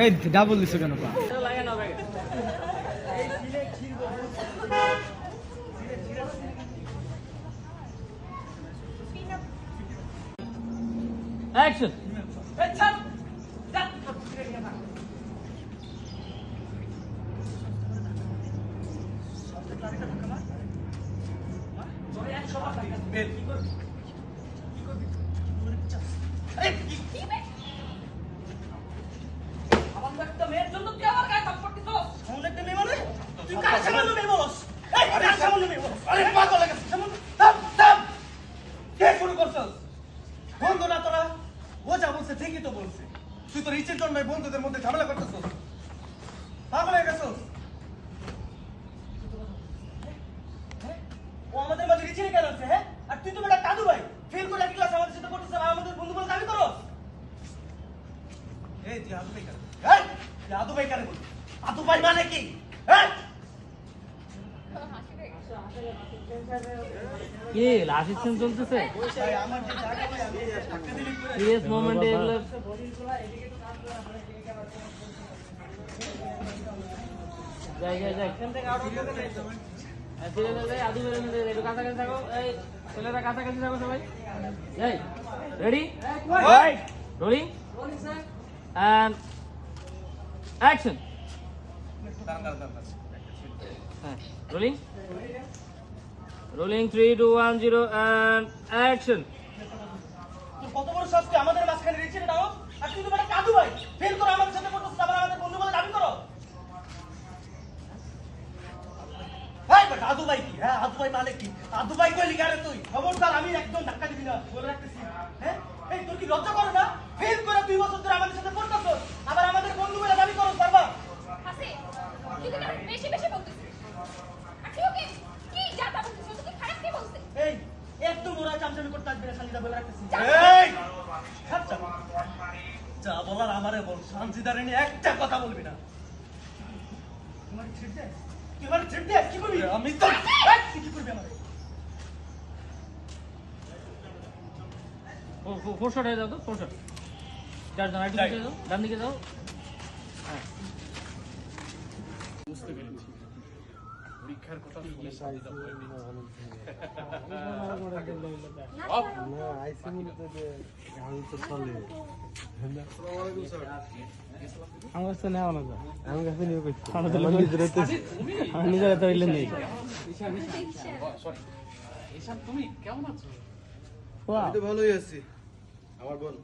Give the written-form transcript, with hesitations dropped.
এই ডাবল দিছো কেন পা অ্যাকশন ঠিকই তো বলছে তুই তোর ইচ্ছের জন্য বন্ধুদের মধ্যে ঝামেলা করতেছ পাগল হয়ে গেছ ও আমাদের মাঝে রিচিনে কেন আছে হ্যাঁ আর তুই তো বেটা কাদু ভাই ফেল করে এক ক্লাস আমাদের সাথে পড়তেছ আর আমাদের বন্ধু বলে দাবি করো এই তুই আদু ভাই কেন এই তুই আদু ভাই কেন বল আদু ভাই মানে কি হ্যাঁ কি লাস্ট সিন চলতেছে আমার যে জায়গা ভাই আমি ধাক্কা দিলি করে সিরিয়াস মোমেন্টে এগুলো যাই এখান থেকে আউট হবে না সিরিয়াস আদু বের মধ্যে একটু কাছাকাছি থাকো এই ছেলেরা কাছাকাছি থাকো সবাই এই ready right rolling sir and action rolling Rolling 3, 2, 1, 0 and action. কত বড় সাহস তুই আমাদের মাঝখানে রিচিনে দাও আর তুই তো বেটা কাদু ভাই ফেল করে আমাদের সাথে পড়তেছ আবার আমাদের বন্ধু বলে দাবি করো এই বেটা আদু ভাই কি হ্যাঁ আদু ভাই মানে কি আদু ভাই কইলি কারে তুই খবরদার আমি একদম ধাক্কা দিবি না বলে রাখতেছি হ্যাঁ এই তোর কি লজ্জা করে না ফেল করে 2 বছর ধরে আমাদের সাথে পড়তেছ আবার আমাদের বন্ধু বলে দাবি করো বারবার হাসি তুই কিন্তু বেশি বেশি বলছিস আর তুই ওকে কি জাতা বলছিস তুই খারাপ কি বলছিস এই একদম ওরা চামচামি করতে আসবে না শান্তিদা বলে রাখতেছি এই খাচ্চা যা বলার আমারে বল শান্তিদারে নিয়ে একটা কথা বলবি না তোমার ছিট দে তোমার ছিট দে কি করবি আমি তো কি করবি আমারে ফোর শট হয়ে যাও তো ফোর শট চার জন আইটি যাও ডান দিকে যাও হ্যাঁ বুঝতে পেরেছি পরীক্ষার কথা শুনে শান্তিদা ভয় পেয়েছে আমার কাছে নেওয়া না আমার কাছে নিয়ে করছি আমি নিজের তো ইলেন নেই সরি ঈশান তুমি কেমন আছো ওয়াও তো ভালোই আছি আমার বোন